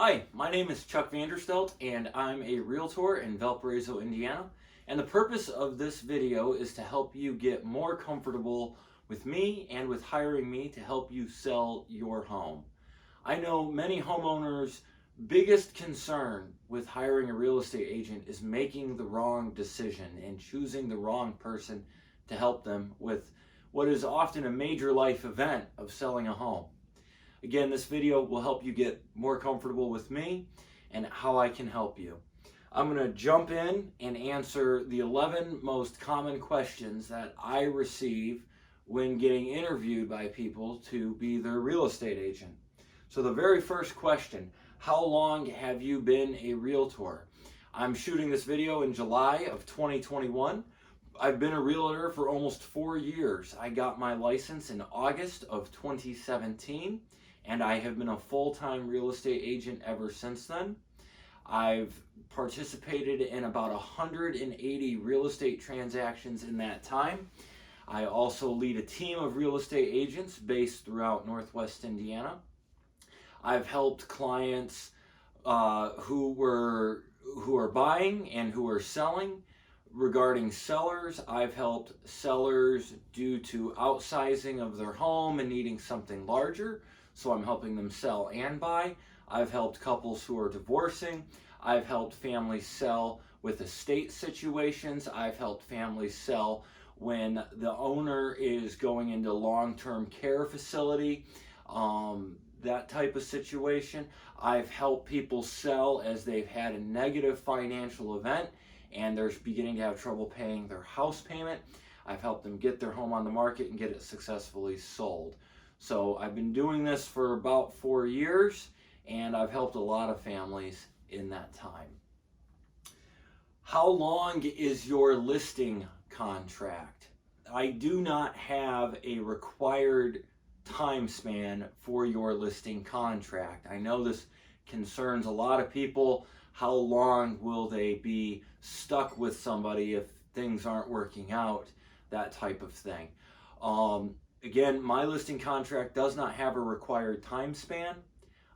Hi, my name is Chuck Vanderstelt and I'm a realtor in Valparaiso, Indiana. And the purpose of this video is to help you get more comfortable with me and with hiring me to help you sell your home. I know many homeowners' biggest concern with hiring a real estate agent is making the wrong decision and choosing the wrong person to help them with what is often a major life event of selling a home. Again, this video will help you get more comfortable with me and how I can help you. I'm going to jump in and answer the 11 most common questions that I receive when getting interviewed by people to be their real estate agent. So the very first question, how long have you been a realtor? I'm shooting this video in July of 2021. I've been a realtor for almost 4 years. I got my license in August of 2017. And I have been a full-time real estate agent ever since then. I've participated in about 180 real estate transactions in that time. I also lead a team of real estate agents based throughout Northwest Indiana. I've helped clients who are buying and who are selling. Regarding sellers, I've helped sellers due to outsizing of their home and needing something larger. So I'm helping them sell and buy. I've helped couples who are divorcing. I've helped families sell with estate situations. I've helped families sell when the owner is going into long-term care facility, that type of situation. I've helped people sell as they've had a negative financial event and they're beginning to have trouble paying their house payment. I've helped them get their home on the market and get it successfully sold. So I've been doing this for about 4 years, and I've helped a lot of families in that time. How long is your listing contract? I do not have a required time span for your listing contract. I know this concerns a lot of people. How long will they be stuck with somebody if things aren't working out? That type of thing. Again, my listing contract does not have a required time span.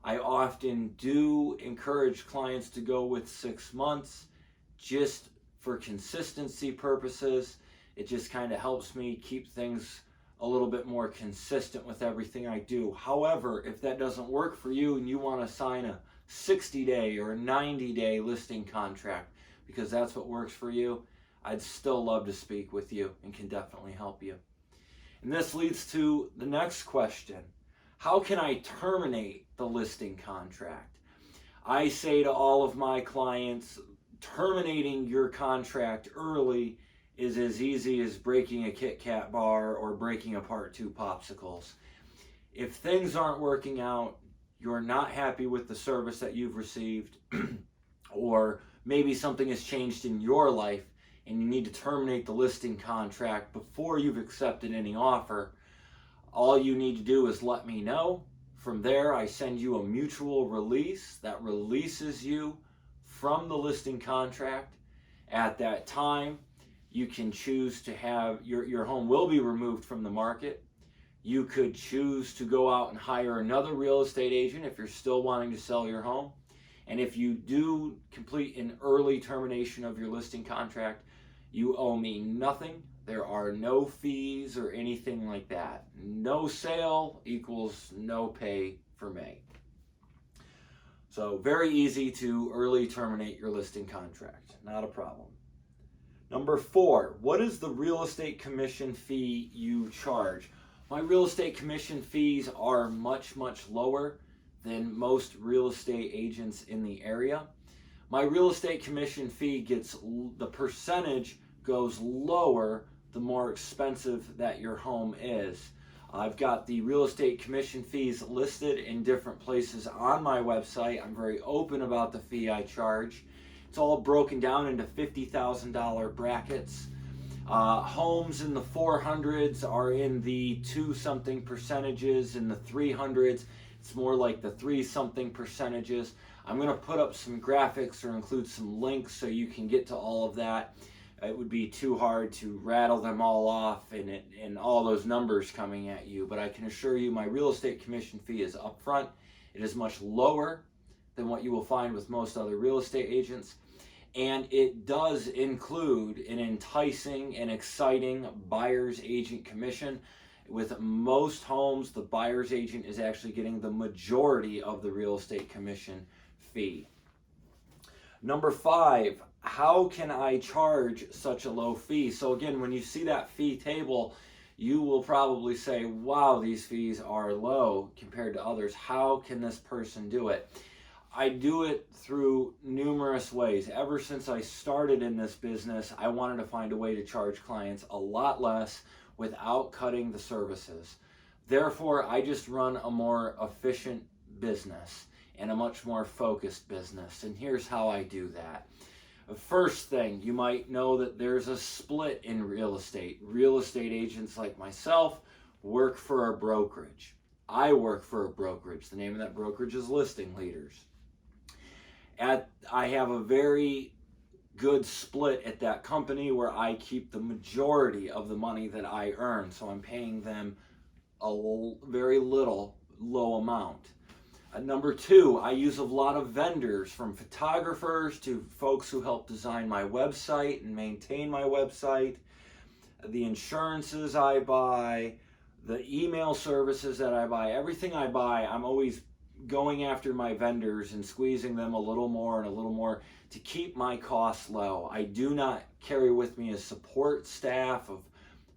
I often do encourage clients to go with 6 months just for consistency purposes. It just kind of helps me keep things a little bit more consistent with everything I do. However, if that doesn't work for you and you want to sign a 60-day or a 90-day listing contract because that's what works for you, I'd still love to speak with you and can definitely help you. And this leads to the next question. How can I terminate the listing contract? I say to all of my clients, terminating your contract early is as easy as breaking a Kit Kat bar or breaking apart 2 popsicles. If things aren't working out, you're not happy with the service that you've received, or maybe something has changed in your life, and you need to terminate the listing contract before you've accepted any offer, all you need to do is let me know. From there, I send you a mutual release that releases you from the listing contract. At that time, you can choose to have your home will be removed from the market. You could choose to go out and hire another real estate agent if you're still wanting to sell your home. And if you do complete an early termination of your listing contract, you owe me nothing. There are no fees or anything like that. No sale equals no pay for me. So very easy to early terminate your listing contract. Not a problem. Number 4, what is the real estate commission fee you charge? My real estate commission fees are much, much lower than most real estate agents in the area. My real estate commission fee the percentage goes lower the more expensive that your home is. I've got the real estate commission fees listed in different places on my website. I'm very open about the fee I charge. It's all broken down into $50,000 brackets. Homes in the 400s are in the 2-something percentages. In the 300s, it's more like the 3-something percentages. I'm going to put up some graphics or include some links so you can get to all of that. It would be too hard to rattle them all off and all those numbers coming at you, but I can assure you my real estate commission fee is upfront. It is much lower than what you will find with most other real estate agents. And it does include an enticing and exciting buyer's agent commission. With most homes, the buyer's agent is actually getting the majority of the real estate commission fee. Number 5, how can I charge such a low fee? So again, when you see that fee table, you will probably say, wow, these fees are low compared to others. How can this person do it? I do it through numerous ways. Ever since I started in this business, I wanted to find a way to charge clients a lot less without cutting the services. Therefore, I just run a more efficient business and a much more focused business. And here's how I do that. The first thing, you might know that there's a split in real estate. Real estate agents like myself work for a brokerage. I work for a brokerage. The name of that brokerage is Listing Leaders. I have a very good split at that company where I keep the majority of the money that I earn. So I'm paying them a very low amount. Number 2, I use a lot of vendors, from photographers to folks who help design my website and maintain my website, the insurances I buy, the email services that I buy. Everything I buy, I'm always going after my vendors and squeezing them a little more and a little more to keep my costs low. I do not carry with me a support staff of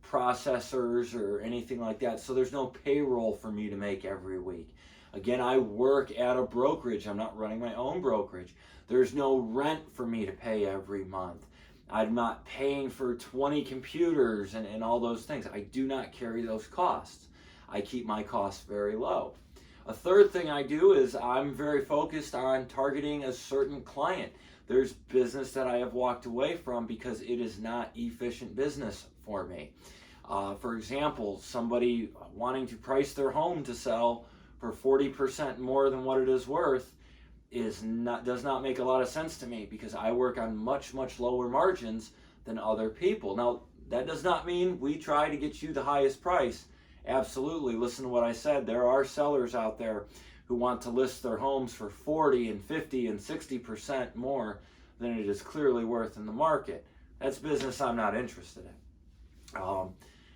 processors or anything like that, so there's no payroll for me to make every week. Again, I work at a brokerage. I'm not running my own brokerage. There's no rent for me to pay every month. I'm not paying for 20 computers and all those things. I do not carry those costs. I keep my costs very low. A third thing I do is I'm very focused on targeting a certain client. There's business that I have walked away from because it is not efficient business for me. For example, somebody wanting to price their home to sell for 40% more than what it is worth does not make a lot of sense to me, because I work on much lower margins than other people. Now, that does not mean we try to get you the highest price. Absolutely, listen to what I said. There are sellers out there who want to list their homes for 40 and 50 and 60% more than it is clearly worth in the market. That's business I'm not interested in.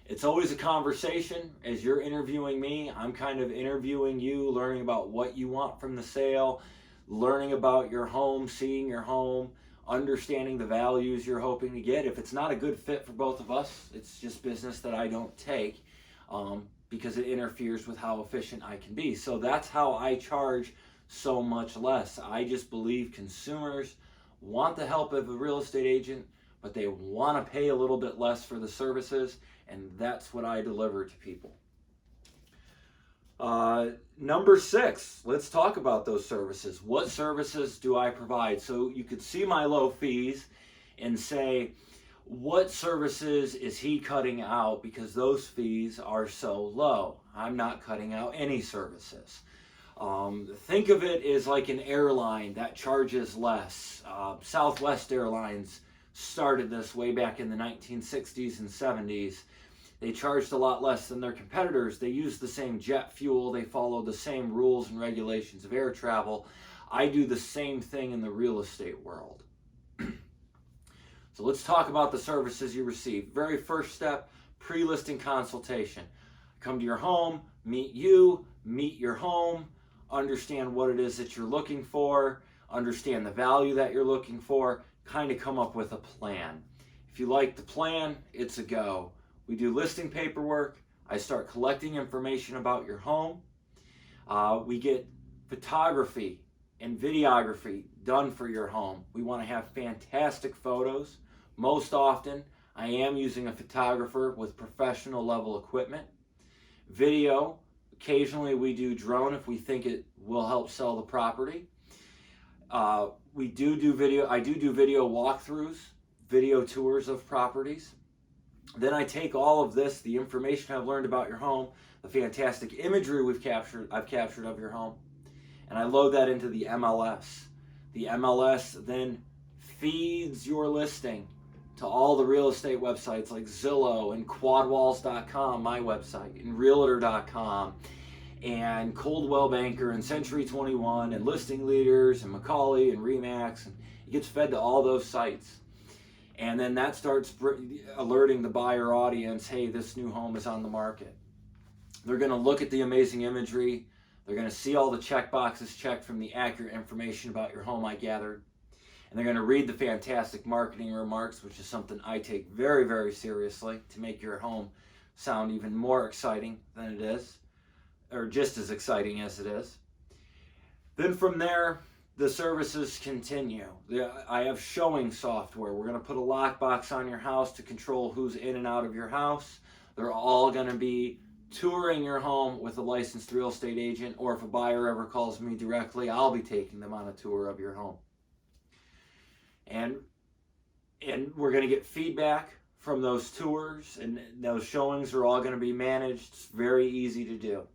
It's always a conversation. As you're interviewing me, I'm kind of interviewing you, learning about what you want from the sale, learning about your home, seeing your home, understanding the values you're hoping to get. If it's not a good fit for both of us, it's just business that I don't take because it interferes with how efficient I can be. So that's how I charge so much less. I just believe consumers want the help of a real estate agent, but they want to pay a little bit less for the services, and that's what I deliver to people. Number 6, let's talk about those services. What services do I provide? So you could see my low fees and say, what services is he cutting out because those fees are so low? I'm not cutting out any services. Think of it as like an airline that charges less. Southwest Airlines started this way back in the 1960s and 70s. They charged a lot less than their competitors. They used the same jet fuel. They followed the same rules and regulations of air travel. I do the same thing in the real estate world. So let's talk about the services you receive. Very first step, pre-listing consultation. Come to your home, meet you, meet your home, understand what it is that you're looking for, understand the value that you're looking for, kind of come up with a plan. If you like the plan, it's a go. We do listing paperwork. I start collecting information about your home. We get photography and videography done for your home. We want to have fantastic photos. Most often, I am using a photographer with professional level equipment. Video, occasionally we do drone if we think it will help sell the property. I do do video walkthroughs, video tours of properties. Then I take all of this, the information I've learned about your home, the fantastic imagery I've captured of your home, and I load that into the MLS. The MLS then feeds your listing to all the real estate websites like Zillow and quadwalls.com, my website, and realtor.com. and Coldwell Banker and Century 21 and Listing Leaders and Macaulay and Remax, and it gets fed to all those sites. And then that starts alerting the buyer audience, hey, this new home is on the market. They're going to look at the amazing imagery. They're going to see all the check boxes checked from the accurate information about your home I gathered. And they're going to read the fantastic marketing remarks, which is something I take very, very seriously to make your home sound even more exciting than it is, or just as exciting as it is. Then from there, the services continue. I have showing software. We're going to put a lockbox on your house to control who's in and out of your house. They're all going to be touring your home with a licensed real estate agent, or if a buyer ever calls me directly, I'll be taking them on a tour of your home. And we're going to get feedback from those tours, and those showings are all going to be managed. It's very easy to do.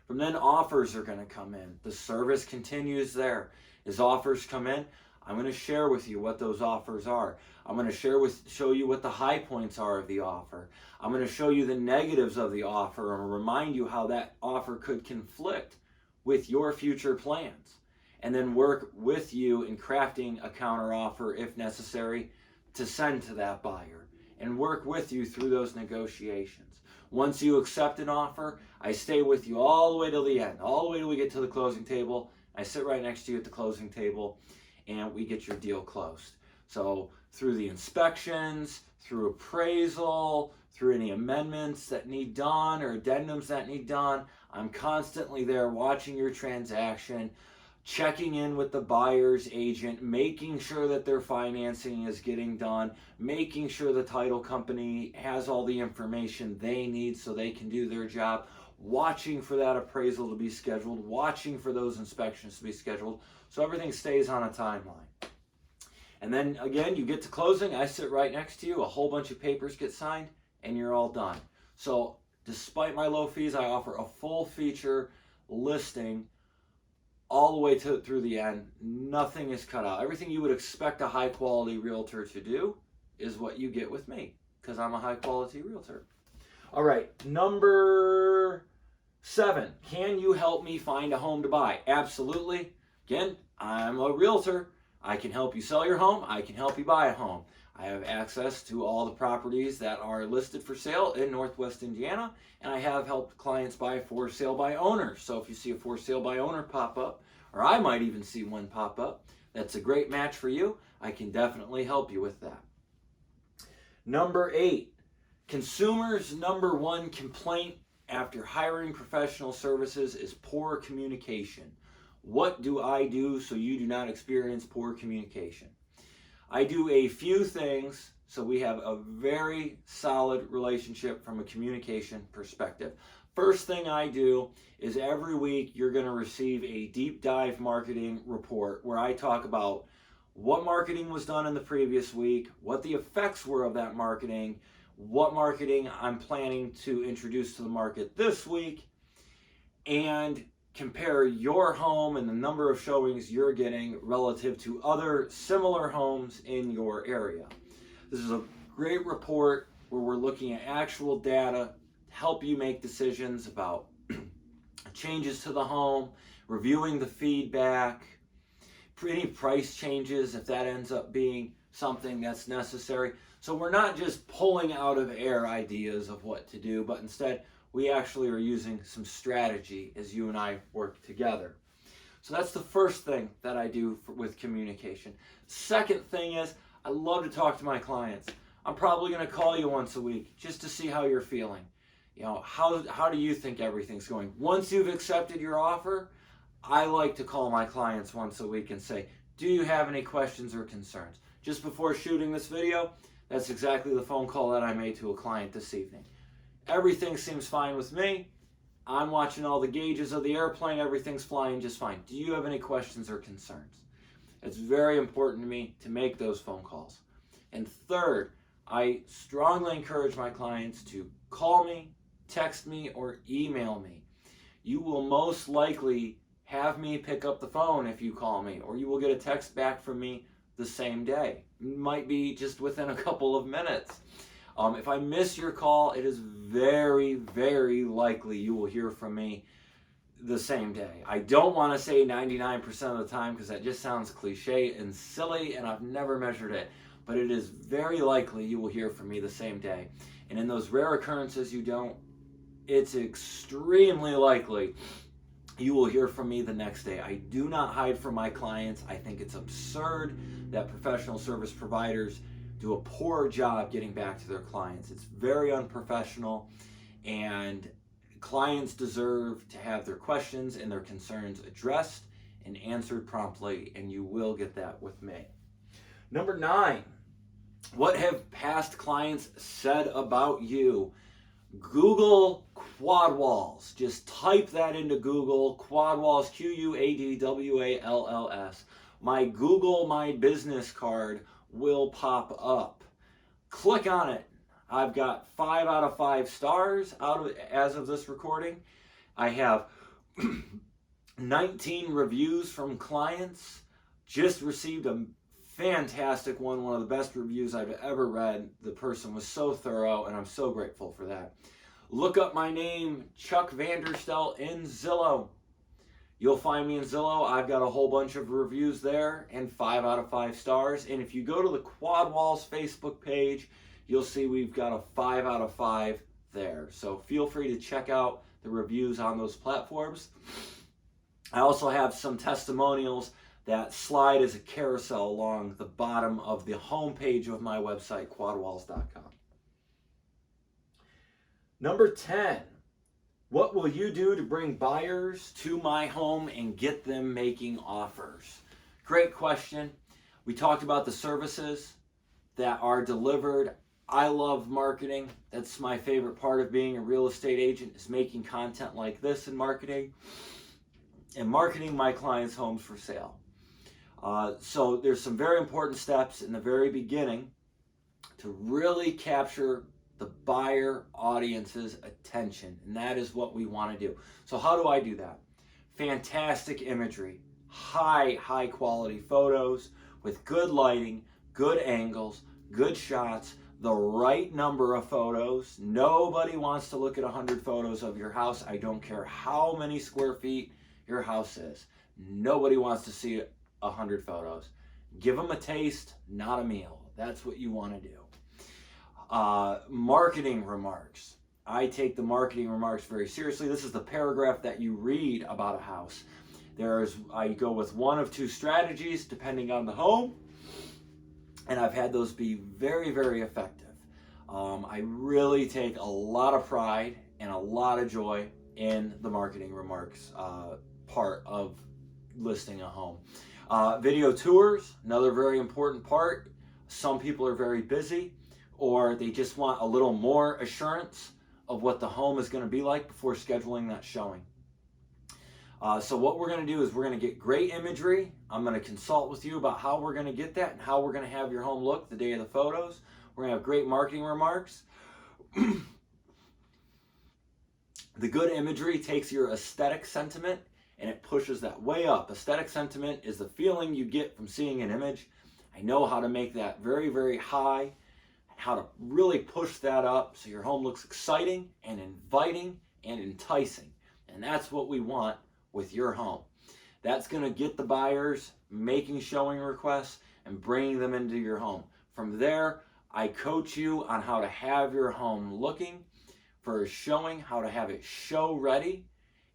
From then, offers are going to come in. The service continues there. As offers come in, I'm going to share with you what those offers are. I'm going to show you what the high points are of the offer. I'm going to show you the negatives of the offer and remind you how that offer could conflict with your future plans. And then work with you in crafting a counteroffer if necessary to send to that buyer, and work with you through those negotiations. Once you accept an offer, I stay with you all the way till the end, all the way till we get to the closing table. I sit right next to you at the closing table, and we get your deal closed. So through the inspections, through appraisal, through any amendments that need done or addendums that need done, I'm constantly there watching your transaction, checking in with the buyer's agent, making sure that their financing is getting done, making sure the title company has all the information they need so they can do their job, watching for that appraisal to be scheduled, watching for those inspections to be scheduled, so everything stays on a timeline. And then again, you get to closing, I sit right next to you, a whole bunch of papers get signed, and you're all done. So despite my low fees, I offer a full feature listing all the way through the end. Nothing is cut out. Everything you would expect a high quality realtor to do is what you get with me, because I'm a high quality realtor. All right, number 7, can you help me find a home to buy? Absolutely. Again, I'm a realtor. I can help you sell your home. I can help you buy a home. I have access to all the properties that are listed for sale in Northwest Indiana, and I have helped clients buy for sale by owners. So if you see a for sale by owner pop up, or I might even see one pop up, that's a great match for you. I can definitely help you with that. Number 8, consumers' number 1 complaint after hiring professional services is poor communication. What do I do so you do not experience poor communication? I do a few things so we have a very solid relationship from a communication perspective. First thing I do is every week you're going to receive a deep dive marketing report where I talk about what marketing was done in the previous week, what the effects were of that marketing, what marketing I'm planning to introduce to the market this week, and compare your home and the number of showings you're getting relative to other similar homes in your area. This is a great report where we're looking at actual data to help you make decisions about changes to the home, reviewing the feedback, any price changes if that ends up being something that's necessary. So we're not just pulling out of air ideas of what to do, but instead we actually are using some strategy as you and I work together. So that's the first thing that I do with communication. Second thing is I love to talk to my clients. I'm probably going to call you once a week just to see how you're feeling. You know, how do you think everything's going? Once you've accepted your offer, I like to call my clients once a week and say, do you have any questions or concerns? Just before shooting this video, that's exactly the phone call that I made to a client this evening. Everything seems fine with me. I'm watching all the gauges of the airplane. Everything's flying just fine. Do you have any questions or concerns? It's very important to me to make those phone calls. And third, I strongly encourage my clients to call me, text me, or email me. You will most likely have me pick up the phone if you call me, or you will get a text back from me the same day. It might be just within a couple of minutes. If I miss your call, it is very, very likely you will hear from me the same day. I don't want to say 99% of the time because that just sounds cliche and silly, and I've never measured it. But it is very likely you will hear from me the same day. And in those rare occurrences you don't, it's extremely likely you will hear from me the next day. I do not hide from my clients. I think it's absurd that professional service providers do a poor job getting back to their clients. It's very unprofessional, and clients deserve to have their questions and their concerns addressed and answered promptly, and you will get that with me. Number 9, what have past clients said about you? Google quad walls. Just type that into Google, quad walls, Quadwalls. My Google My Business card will pop up. Click on it. I've got 5 out of 5 stars as of this recording. I have 19 reviews from clients. Just received a fantastic one of the best reviews I've ever read. The person was so thorough, and I'm so grateful for that. Look up my name, Chuck Vanderstelt, in Zillow. You'll find me in Zillow. I've got a whole bunch of reviews there and 5 out of 5 stars. And if you go to the Quad Walls Facebook page, you'll see we've got a 5 out of 5 there. So feel free to check out the reviews on those platforms. I also have some testimonials that slide as a carousel along the bottom of the homepage of my website, quadwalls.com. Number 10, what will you do to bring buyers to my home and get them making offers? Great question. We talked about the services that are delivered. I love marketing. That's my favorite part of being a real estate agent, is making content like this and marketing my clients' homes for sale. So there's some very important steps in the very beginning to really capture the buyer audience's attention, and that is what we want to do. So how do I do that? Fantastic imagery, high quality photos with good lighting, good angles, good shots, the right number of photos. Nobody wants to look at 100 photos of your house. I don't care how many square feet your house is. Nobody wants to see 100 photos. Give them a taste, not a meal. That's what you want to do. Marketing remarks. I take the marketing remarks very seriously. This is the paragraph that you read about a house. I go with 1 of 2 strategies depending on the home, and I've had those be very, very effective. I really take a lot of pride and a lot of joy in the marketing remarks part of listing a home. Video tours, another very important part. Some people are very busy, or they just want a little more assurance of what the home is going to be like before scheduling that showing. So what we're going to do is we're going to get great imagery. I'm going to consult with you about how we're going to get that and how we're going to have your home look the day of the photos. We're going to have great marketing remarks. The good imagery takes your aesthetic sentiment and it pushes that way up. Aesthetic sentiment is the feeling you get from seeing an image. I know how to make that very, very high, and how to really push that up so your home looks exciting and inviting and enticing. And that's what we want with your home. That's going to get the buyers making showing requests and bringing them into your home. From there, I coach you on how to have your home looking for a showing, how to have it show ready,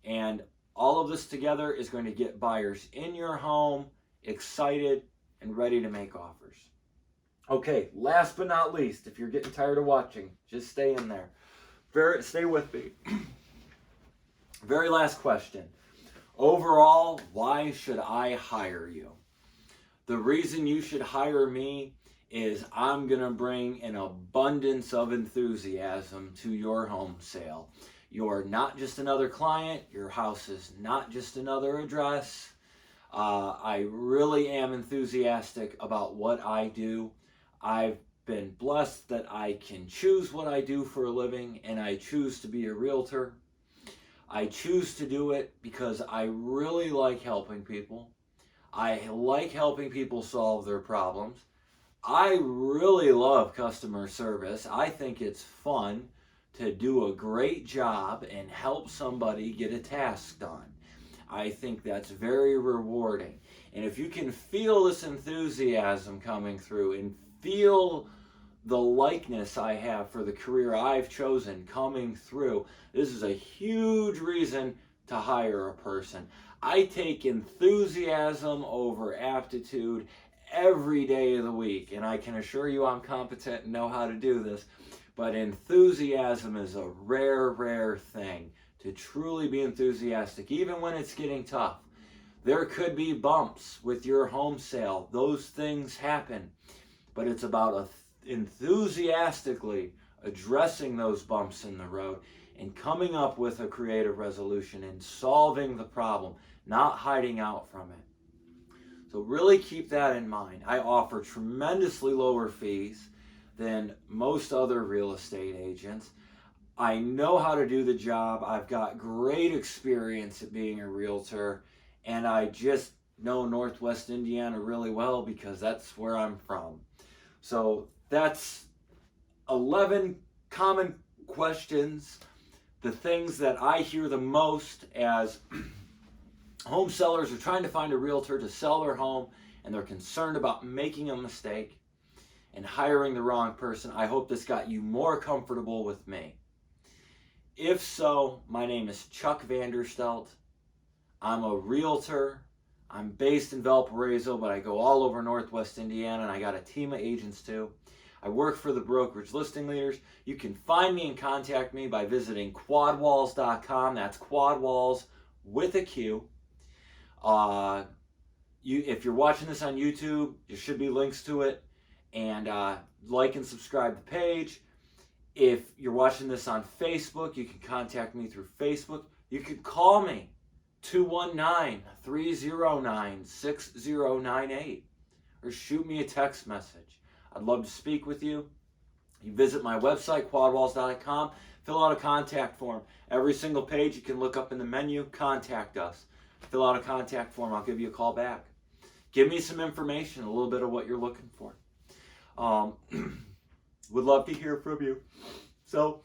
and all of this together is going to get buyers in your home, excited and ready to make offers. Okay, last but not least, if you're getting tired of watching, just stay in there. Stay with me. Very last question. Overall, why should I hire you? The reason you should hire me is I'm going to bring an abundance of enthusiasm to your home sale. You're not just another client. Your house is not just another address. I really am enthusiastic about what I do. I've been blessed that I can choose what I do for a living, and I choose to be a realtor. I choose to do it because I really like helping people. I like helping people solve their problems. I really love customer service. I think it's fun to do a great job and help somebody get a task done. I think that's very rewarding. And if you can feel this enthusiasm coming through and feel the likeness I have for the career I've chosen coming through, this is a huge reason to hire a person. I take enthusiasm over aptitude every day of the week, and I can assure you I'm competent and know how to do this. But enthusiasm is a rare, rare thing. To truly be enthusiastic, even when it's getting tough. There could be bumps with your home sale. Those things happen. But it's about enthusiastically addressing those bumps in the road and coming up with a creative resolution and solving the problem, not hiding out from it. So really keep that in mind. I offer tremendously lower fees than most other real estate agents. I know how to do the job. I've got great experience at being a realtor, and I just know Northwest Indiana really well because that's where I'm from. So that's 11 common questions, the things that I hear the most as home sellers are trying to find a realtor to sell their home, and they're concerned about making a mistake and hiring the wrong person. I hope this got you more comfortable with me. If so, my name is Chuck Vanderstelt. I'm a realtor. I'm based in Valparaiso, but I go all over Northwest Indiana, and I got a team of agents too. I work for the Brokerage Listing Leaders. You can find me and contact me by visiting quadwalls.com. That's quadwalls with a Q. If you're watching this on YouTube, there should be links to it. And like and subscribe to the page. If you're watching this on Facebook, you can contact me through Facebook. You can call me, 219-309-6098, or shoot me a text message. I'd love to speak with you. You visit my website, quadwalls.com, fill out a contact form. Every single page you can look up in the menu, contact us. Fill out a contact form, I'll give you a call back. Give me some information, a little bit of what you're looking for. Would love to hear from you. So,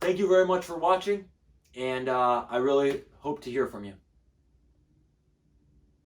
thank you very much for watching, and I really hope to hear from you.